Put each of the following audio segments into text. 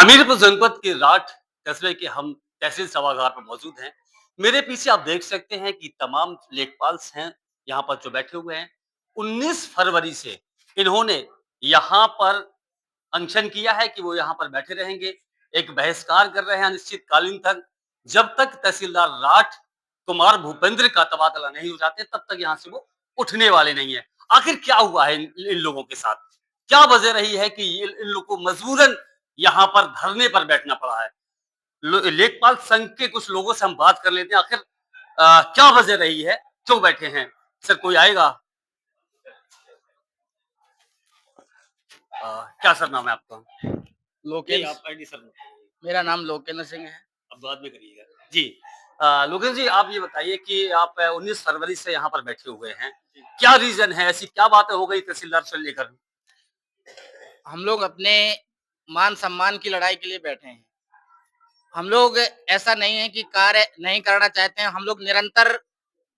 हमीरपुर जनपद के राठ कस्बे के हम तहसील सभागार पर मौजूद हैं। मेरे पीछे आप देख सकते हैं कि तमाम लेखपाल्स हैं यहाँ पर जो बैठे हुए हैं। 19 फरवरी से इन्होंने यहाँ पर अनशन किया है कि वो यहाँ पर बैठे रहेंगे। एक बहिष्कार कर रहे हैं अनिश्चितकालीन तक। जब तक तहसीलदार राठ कुमार भूपेंद्र का तबादला नहीं हो जाते तब तक यहाँ से वो उठने वाले नहीं है। आखिर क्या हुआ है इन लोगों के साथ? क्या वजह रही है कि ये इन लोगों को मजबूरन यहाँ पर धरने पर बैठना पड़ा है? लेखपाल संघ के कुछ लोगों से हम बात कर लेते हैं। आखिर क्या वजह रही है? क्यों बैठे हैं? सर कोई आएगा? क्या सर नाम है आपका? नहीं, लोकेश। आप आईडी सर बताइए। मेरा नाम लोकेंद्र सिंह है। अब बाद में करिएगा। जी। लोकेश जी आप ये बताइए कि आप 19 फरवरी से यहाँ पर बैठे हुए हैं। क्या रीज़न है? ऐसी क्या बातें हो गई तहसीलदार से लेकर? हम लोग अपने मान-सम्मान की लड़ाई के लिए बैठे हैं। हम लोग ऐसा नहीं है कि कार्य नहीं करना चाहते हैं, हम लोग निरंतर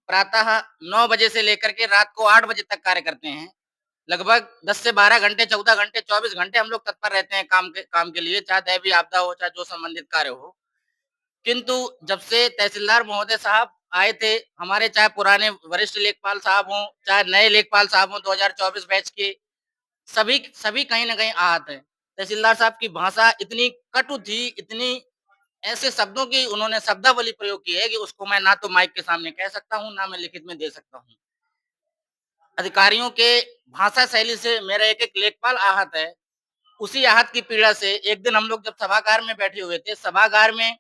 प्रातः 9 बजे से लेकर के रात को 8 बजे तक कार्य करते हैं। लगभग 10 से 12 घंटे, 14 घंटे, 24 घंटे हम लोग तत्पर रहते हैं काम के लिए, चाहे दैवीय आपदा हो, चाहे जो संबंधित कार्य हो। किंतु जब से तहसीलदार महोदय साहब आए थे, हमारे चाहे पुराने वरिष्ठ लेखपाल साहब हों, चाहे नए लेखपाल साहब हों 2024 बैच के, सभी सभी कहीं न कहीं आहत हैं। तहसीलदार साहब की भाषा इतनी कटु थी, इतनी ऐसे शब्दों की उन्होंने शब्दावली प्रयोग की है कि उसको मैं ना तो माइक के सामने कह सकता हूँ, ना मैं लिखित में दे सकता हूँ। अधिकारियों के भाषा शैली से मेरा एक-एक लेखपाल आहत है। उसी आहत की पीड़ा से एक दिन हम लोग जब सभागार में बैठे हुए थे, सभागार में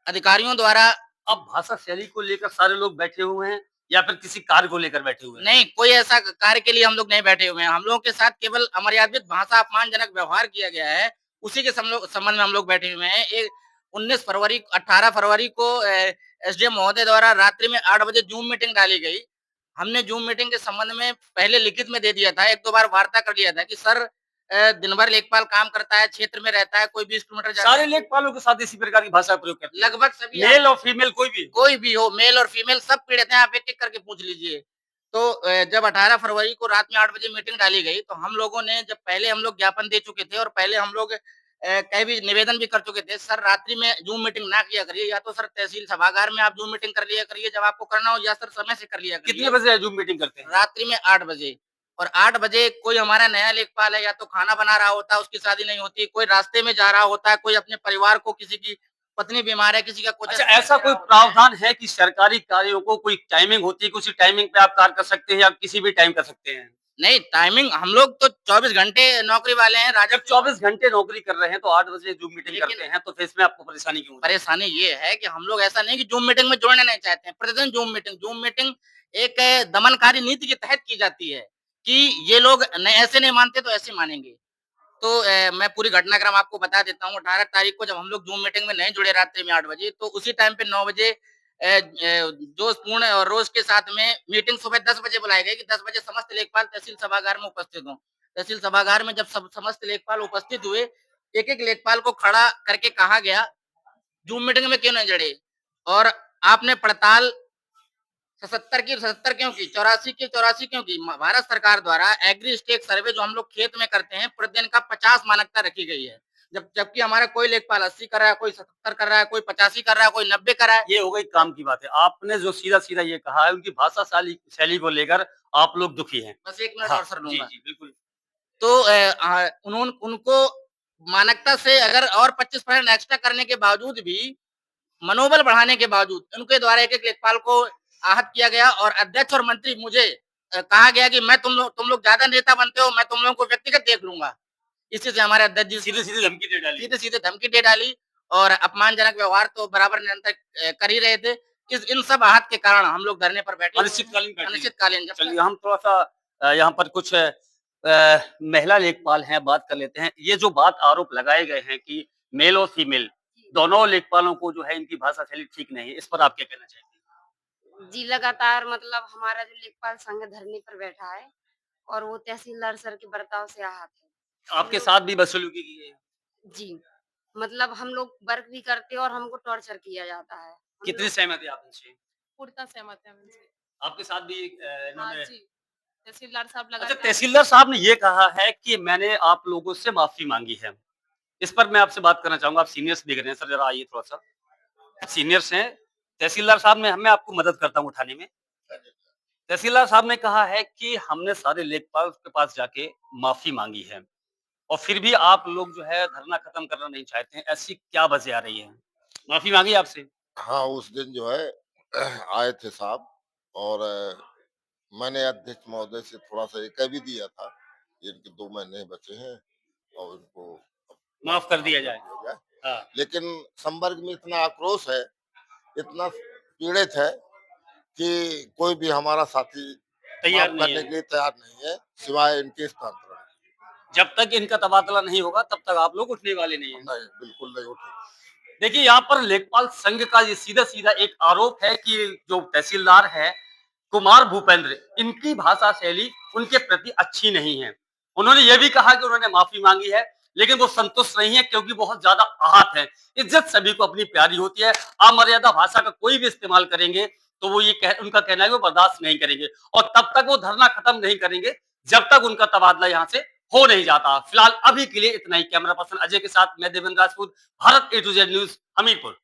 अधिकारियों द्वारा अब भाषा शैली को लेकर सारे लोग बैठे हुए हैं या फिर किसी कार्य को लेकर बैठे हुए हैं? नहीं, कोई ऐसा कार्य के लिए हम लोग नहीं बैठे हुए हैं। हम लोगों के साथ केवल अमर्यादित भाषा, अपमानजनक व्यवहार किया गया है। उसी के संबंध में हम लोग बैठे हुए हैं। 19 फरवरी 18 फरवरी को एसडीएम महोदय द्वारा रात्रि में 8 बजे ज़ूम मीटिंग डाली गई। हमने ज़ूम मीटिंग के संबंध में पहले लिखित में दे दिया था, 1-2 बार वार्ता कर लिया था कि सर दिन भर लेखपाल काम करता है, क्षेत्र में रहता है, कोई 20 किलोमीटर जाता सारे है। लेखपालों के साथ इसी प्रकार की भाषा का प्रयोग करते हैं? लगभग सभी मेल और फीमेल कोई भी? कोई भी हो, मेल और फीमेल सब पीड़ित हैं, आप एक-एक करके पूछ लीजिए। तो जब 18 फरवरी को रात में 8 बजे मीटिंग डाली गई, तो हम लोगों ने जब पहले हम लोग ज्ञापन दे चुके थे और पहले हम लोग कई भी निवेदन भी कर चुके थे, सर रात्रि में ज़ूम मीटिंग ना किया करिए, या तो सर तहसील सभागार में आप ज़ूम मीटिंग कर लिया करिए जब आपको करना हो, या सर समय से कर लिया कितने करिए। बजे ज़ूम मीटिंग करते हैं? रात्रि में 8 बजे, और 8 बजे कोई हमारा नया लेखपाल है या तो खाना बना रहा होता है, उसकी शादी नहीं होती, कोई रास्ते में जा रहा होता है, कोई अपने परिवार को, किसी की पत्नी बीमार है, किसी का कुछ अच्छा समय ऐसा दे रहा कोई होता है। प्रावधान है कि सरकारी कार्यों को कोई टाइमिंग होती है, उसी टाइमिंग पे आप कार्य कर सकते हैं या किसी भी टाइम कर सकते हैं? नहीं, टाइमिंग हम लोग तो 24 घंटे नौकरी वाले हैं, जब राजस्व 24 घंटे नौकरी कर रहे हैं तो 8 बजे ज़ूम मीटिंग लेकिन करते हैं, तो फिर इसमें आपको परेशानी क्यों हो रही है? परेशानी ये है कि हम लोग ऐसा नहीं कि ज़ूम मीटिंग में जुड़ना नहीं चाहते हैं, प्रतिदिन ज़ूम मीटिंग एक दमनकारी नीति के तहत की जाती है कि ये लोग ऐसे नहीं मानते तो ऐसे मानेंगे। तो मैं पूरी घटनाक्रम आपको बता देता हूँ। 18 तारीख को जब हम लोग ज़ूम मीटिंग में नहीं जुड़े रात्रि में 8 बजे, तो उसी टाइम पे 9 बजे जोशपूर्ण और रोष के साथ में मीटिंग सुबह 10 बजे बुलाई गई कि 10 बजे समस्त लेखपाल तहसील सभागार में उपस्थित हों। तहसील सभागार में जब समस्त लेखपाल उपस्थित हुए, एक-एक लेखपाल को खड़ा करके कहा गया, ज़ूम मीटिंग में क्यों नहीं जुड़े? और आपने पड़ताल 77 की 77 क्यों की? 84 की 84 क्यों की? भारत सरकार द्वारा एग्री स्टेक सर्वे जो हम लोग खेत में करते हैं, प्रतिदिन का 50 मानकता रखी गई है। जबकि हमारा कोई लेखपाल 80 कर रहा है, कोई 77 कर रहा है, कोई 85 कर रहा है, कोई 90 कर रहा है। ये हो गई काम की बात है। आपने जो सीधा-सीधा ये कहा है उनकी भाषा शैली शैली को लेकर आप लोग दुखी हैं। बस 1 मिनट हाँ, और सर जी, लूँगा। जी, बिल्कुल। तो उनको मानकता से अगर और 25% एक्स्ट्रा करने के बावजूद भी, मनोबल बढ़ाने के बावजूद उनके द्वारा एक-एक लेखपाल को आहत किया गया, और अध्यक्ष और मंत्री मुझे कहा गया कि मैं तुम लोग ज़्यादा नेता बनते हो, मैं तुम लोगों को व्यक्तिगत देख लूँगा। इसी से हमारे अध्यक्ष जी सीधे-सीधे धमकी दे डाली। सीधे-सीधे धमकी दे डाली, और अपमानजनक व्यवहार तो बराबर निरंतर कर ही रहे थे। इन सब आहत के कारण हम लोग धरने पर बैठे हुए हैं। अनिश्चितकालीन बैठेंगे। अनिश्चितकालीन जब तक चलिए हम थोड़ा-सा यहाँ पर कुछ महिला लेखपाल हैं, बात कर लेते हैं। ये जो बात आरोप लगाए गए हैं कि मेल और फीमेल दोनों लेखपालों को जो है इनकी भाषा शैली ठीक नहीं है, इस पर आप क्या कहना चाहेंगे? जी, लगातार मतलब हमारा जो लेखपाल संघ धरने पर बैठा है और वो तहसीलदार सर के बर्ताव से आहत है। हम आपके लोग साथ भी बदसलूकी की गई है। जी, मतलब हम लोग वर्क भी करते हैं और हमको टॉर्चर किया जाता है। हम कितनी लोग सहमत है आप इनसे? पूर्णतः सहमत है हम इनसे। आपके साथ भी हाँ इन्होंने जी, तहसीलदार साहब अच्छा लगातार तहसीलदार साहब ने ये कहा है कि मैंने आप लोगों से माफ़ी माँगी है। इस पर मैं आपसे बात करना चाहूँगा, आप सीनियर्स दिख रहे हैं सर, ज़रा आइए थोड़ा-सा। सीनियर्स हैं, तहसीलदार साहब मैं आपको मदद करता हूँ उठाने में। तहसीलदार साहब ने कहा है कि हमने सारे लेखपाल के पास जाके माफ़ी माँगी है और फिर भी आप लोग जो है धरना खत्म करना नहीं चाहते हैं, ऐसी क्या वजह आ रही है? माफ़ी माँगी आपसे? हाँ, उस दिन जो है आए थे साहब और मैंने अध्यक्ष महोदय से थोड़ा-सा ये कह भी दिया था, कि इनके 2 महीने बचे हैं और इनको माफ़ कर माफ़ दिया कर जाए। दिया जाए। हाँ, लेकिन संवर्ग में इतना आक्रोश है, इतना पीड़ित है कि कोई भी हमारा साथी तैयार माफ़ नहीं करने है। के लिए तैयार नहीं है, सिवाय इनके स्थानांतरण जब तक इनका तबादला नहीं होगा, तब तक आप लोग उठने वाले नहीं हैं। नहीं, बिल्कुल नहीं उठेंगे। देखिए, यहाँ पर लेखपाल संघ का ये सीधा-सीधा एक आरोप है कि जो तहसीलदार है, कुमार भूपेंद्र, इनकी भाषा शैली उनके प्रति अच्छी नहीं है। उन्होंने ये भी कहा कि उन्होंने माफ़ी माँगी है, लेकिन वो संतुष्ट नहीं है क्योंकि बहुत ज़्यादा आहत हैं। इज़्ज़त सभी को अपनी प्यारी होती है, अमर्यादा भाषा का कोई भी इस्तेमाल करेंगे, तो वो ये कह उनका कहना है कि वो बर्दाश्त नहीं करेंगे और तब तक वो धरना खत्म नहीं करेंगे, जब तक उनका तबादला यहाँ से हो नहीं जाता। फिलहाल अभी के लिए इतना ही। कैमरा पर्सन अजय के साथ मैं देवेंद्र राजपूत, भारत ए टू जेड न्यूज़, हमीरपुर।